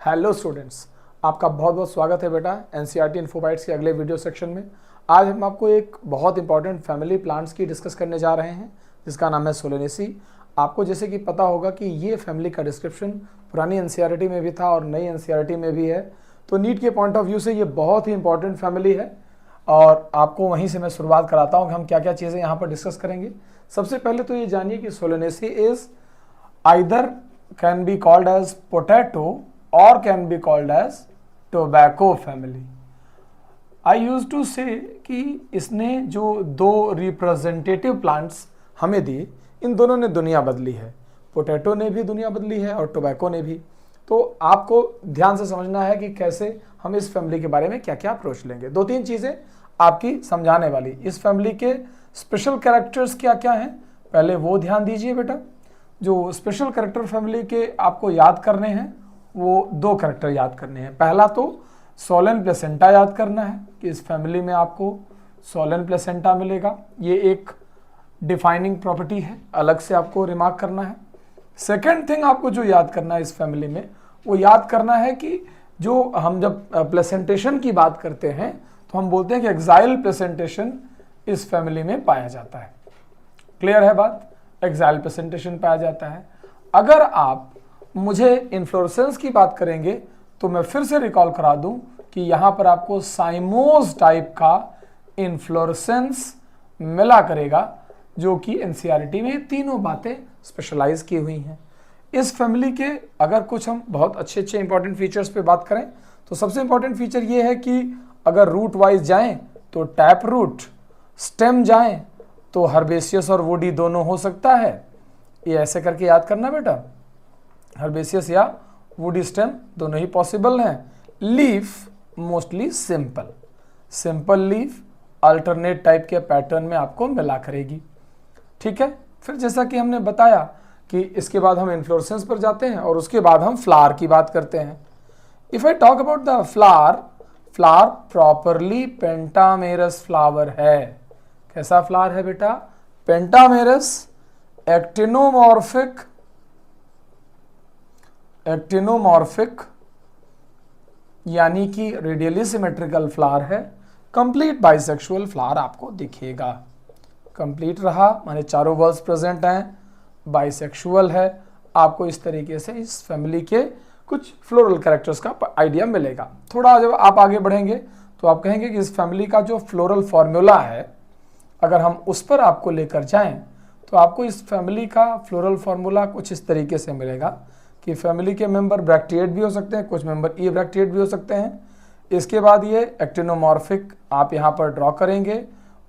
Hello students, आपका बहुत बहुत स्वागत है बेटा एनसीईआरटी इन्फोबाइट्स के अगले वीडियो सेक्शन में। आज हम आपको एक बहुत इंपॉर्टेंट फैमिली प्लांट्स की डिस्कस करने जा रहे हैं जिसका नाम है सोलेनेसी। आपको जैसे कि पता होगा कि ये फैमिली का डिस्क्रिप्शन पुरानी एनसीईआरटी में भी था और नई एनसीईआरटी में भी है, तो नीट के पॉइंट ऑफ व्यू से ये बहुत ही इंपॉर्टेंट फैमिली है और आपको वहीं से मैं शुरुआत कराता हूँ कि हम क्या क्या चीज़ें यहाँ पर डिस्कस करेंगे। सबसे पहले तो ये जानिए कि Solanaceae is either can be called as potato or can be called as tobacco family. I used to say कि इसने जो दो रिप्रेजेंटेटिव प्लांट्स हमें दिए, इन दोनों ने दुनिया बदली है। पोटैटो ने भी दुनिया बदली है और टोबैको ने भी। तो आपको ध्यान से समझना है कि कैसे हम इस फैमिली के बारे में क्या क्या अप्रोच लेंगे। दो तीन चीज़ें आपकी समझाने वाली। इस फैमिली के स्पेशल कैरेक्टर्स क्या क्या हैं, पहले वो ध्यान दीजिए बेटा। जो स्पेशल कैरेक्टर फैमिली के आपको याद करने हैं वो दो कैरेक्टर याद करने हैं। पहला तो सोलेन प्लेसेंटा याद करना है कि इस फैमिली में आपको सोलेन प्लेसेंटा मिलेगा। ये एक डिफाइनिंग प्रॉपर्टी है, अलग से आपको रिमार्क करना है। सेकंड थिंग आपको जो याद करना है इस फैमिली में, वो याद करना है कि जो हम जब प्लेसेंटेशन की बात करते हैं तो हम बोलते हैं कि एक्साइल प्लेसेंटेशन इस फैमिली में पाया जाता है। क्लियर है बात? एक्साइल प्लेसेंटेशन पाया जाता है। अगर आप मुझे इन्फ्लोरेसेंस की बात करेंगे तो मैं फिर से रिकॉल करा दूं कि यहां पर आपको साइमोस टाइप का इन्फ्लोरेसेंस मिला करेगा, जो कि एनसीईआरटी में तीनों बातें स्पेशलाइज की हुई हैं। इस फैमिली के अगर कुछ हम बहुत अच्छे अच्छे इंपॉर्टेंट फीचर्स पे बात करें तो सबसे इंपॉर्टेंट फीचर ये है कि अगर रूट वाइज जाएं तो टैप रूट, स्टेम जाएं तो हर्बेसियस और वुडी दोनों हो सकता है। ये ऐसे करके याद करना बेटा, हर्बेसियस या वुडी स्टेम दोनों ही पॉसिबल हैं। Leaf mostly simple, simple leaf alternate type के पैटर्न में आपको मिला करेगी। ठीक है, फिर जैसा कि हमने बताया कि इसके बाद हम इन्फ्लोरेसेंस पर जाते हैं और उसके बाद हम फ्लावर की बात करते हैं। If I talk about the flower, flower properly pentamerous flower है। कैसा फ्लावर है बेटा? पेंटामेरस, एक्टिनोमॉर्फिक यानी कि रेडियली सिमेट्रिकल फ्लावर है। कंप्लीट बाइसेक्सुअल फ्लावर आपको दिखेगा। कंप्लीट रहा माने चारों वर्ड्स प्रेजेंट हैं, बाइसेक्सुअल है। आपको इस तरीके से इस फैमिली के कुछ फ्लोरल कैरेक्टर्स का आइडिया मिलेगा। थोड़ा जब आप आगे बढ़ेंगे तो आप कहेंगे कि इस फैमिली का जो फ्लोरल फॉर्मूला है, अगर हम उस पर आपको लेकर जाएं तो आपको इस फैमिली का फ्लोरल फॉर्मूला कुछ इस तरीके से मिलेगा कि फैमिली के मेंबर ब्रैक्टिएट भी हो सकते हैं, कुछ मेंबर ई ब्रैक्टिएट भी हो सकते हैं। इसके बाद ये एक्टिनोमॉर्फिक आप यहाँ पर ड्रॉ करेंगे,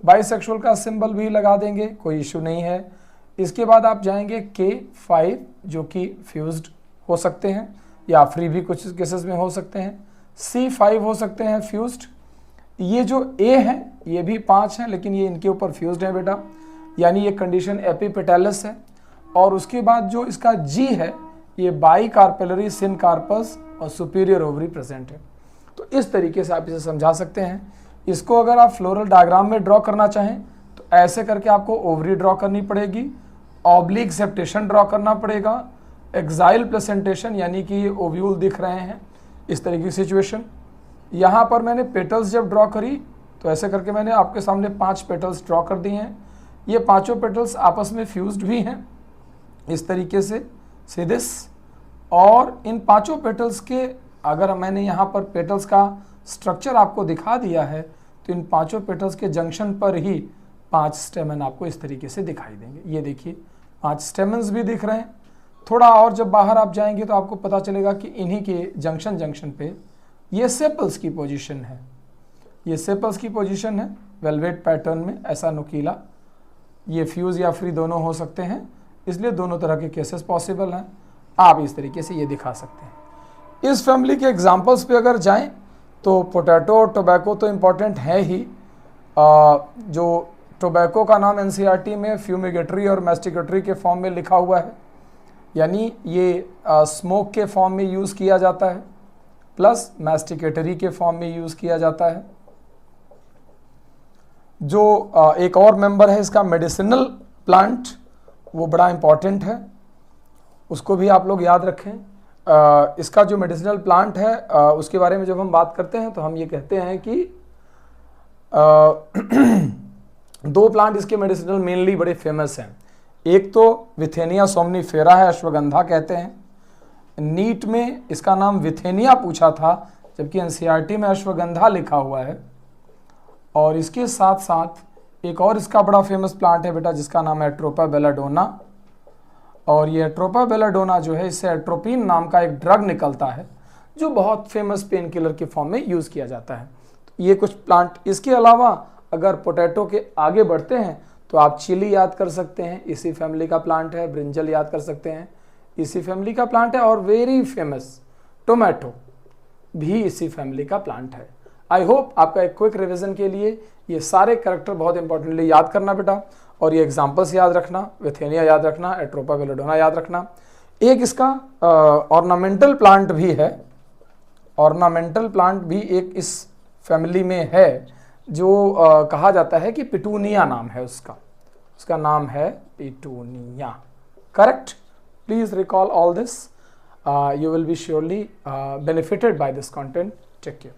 बाइसेक्सुअल का सिंबल भी लगा देंगे, कोई इशू नहीं है। इसके बाद आप जाएंगे K5 जो कि फ्यूज्ड हो सकते हैं या फ्री भी कुछ केसेस में हो सकते हैं। C5 हो सकते हैं फ्यूज्ड। ये जो A है ये भी 5 है लेकिन ये इनके ऊपर फ्यूज्ड है बेटा, यानी ये कंडीशन एपिपेटालस है। और उसके बाद जो इसका G है ये बाई कार्पेलरी सिन कार्पस और सुपीरियर ओवरी प्रेजेंट है। तो इस तरीके से आप इसे समझा सकते हैं। इसको अगर आप फ्लोरल डायग्राम में ड्रॉ करना चाहें तो ऐसे करके आपको ओवरी ड्रॉ करनी पड़ेगी, ऑब्लिक सेप्टेशन ड्रॉ करना पड़ेगा, एक्साइल प्लेसेंटेशन यानी कि ये ओव्यूल दिख रहे हैं, इस तरीके की सिचुएशन। यहाँ पर मैंने पेटल्स जब ड्रॉ करी तो ऐसे करके मैंने आपके सामने 5 पेटल्स ड्रॉ कर दिए हैं। ये पाँचों पेटल्स आपस में फ्यूज्ड भी हैं इस तरीके से दिस। और इन पांचों पेटल्स के अगर मैंने यहाँ पर पेटल्स का स्ट्रक्चर आपको दिखा दिया है तो इन पांचों पेटल्स के जंक्शन पर ही 5 स्टेमन आपको इस तरीके से दिखाई देंगे। ये देखिए 5 स्टेमन्स भी दिख रहे हैं। थोड़ा और जब बाहर आप जाएंगे तो आपको पता चलेगा कि इन्हीं के जंक्शन पे ये सेपल्स की पोजीशन है। ये सेपल्स की पोजीशन है वेलवेट पैटर्न में, ऐसा नुकीला। ये फ्यूज या फ्री दोनों हो सकते हैं, इसलिए दोनों तरह के केसेस पॉसिबल हैं। आप इस तरीके से ये दिखा सकते हैं। इस फैमिली के एग्जांपल्स पे अगर जाएं तो पोटैटो और टोबैको तो इम्पॉर्टेंट है ही। जो टोबैको का नाम एनसीईआरटी में फ्यूमिगेटरी और मैस्टिकेटरी के फॉर्म में लिखा हुआ है, यानी ये स्मोक के फॉर्म में यूज़ किया जाता है, प्लस मैस्टिकेटरी के फॉर्म में यूज़ किया जाता है। जो एक और मेंबर है इसका मेडिसिनल प्लांट, वो बड़ा इंपॉर्टेंट है, उसको भी आप लोग याद रखें। इसका जो मेडिसिनल प्लांट है उसके बारे में जब हम बात करते हैं तो हम ये कहते हैं कि दो प्लांट इसके मेडिसिनल मेनली बड़े फेमस हैं। एक तो विथेनिया सोमनीफेरा है, अश्वगंधा कहते हैं। नीट में इसका नाम विथेनिया पूछा था, जबकि एनसीईआरटी में अश्वगंधा लिखा हुआ है। और इसके साथ साथ एक और इसका बड़ा फेमस प्लांट है बेटा, जिसका नाम है एट्रोपा बेलाडोना। और ये एट्रोपा बेलाडोना जो है, इससे एट्रोपिन नाम का एक ड्रग निकलता है जो बहुत फेमस पेन किलर के फॉर्म में यूज़ किया जाता है। तो ये कुछ प्लांट। इसके अलावा अगर पोटैटो के आगे बढ़ते हैं तो आप चिली याद कर सकते हैं, इसी फैमिली का प्लांट है। ब्रिंजल याद कर सकते हैं, इसी फैमिली का प्लांट है। और वेरी फेमस टोमेटो भी इसी फैमिली का प्लांट है। आई होप आपका एक क्विक रिवीजन के लिए ये सारे कैरेक्टर बहुत इंपॉर्टेंटली याद करना बेटा, और ये एग्जाम्पल्स याद रखना, विथेनिया याद रखना, एट्रोपा बेलाडोना याद रखना। एक इसका ऑर्नामेंटल प्लांट भी है, ऑर्नामेंटल प्लांट भी एक इस फैमिली में है जो कहा जाता है कि पिटूनिया नाम है उसका नाम है petunia. Correct? Please recall all this, you will be surely benefited by this content. Take care.